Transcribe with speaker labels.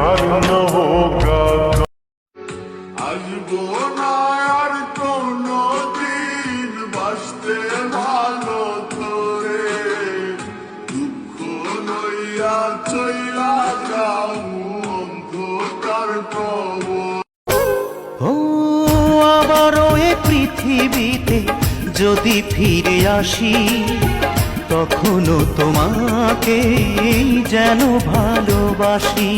Speaker 1: प्यार न होगा।
Speaker 2: আসবো না আর কোনো দিন বাসতে ভালো তোরে, দুঃখ লইয়া চইলা যাও অন্ধকার কবর।
Speaker 3: ও আবারও এ পৃথিবীতে যদি ফিরে আসি, তখনও তোমাকে যেন ভালোবাসি।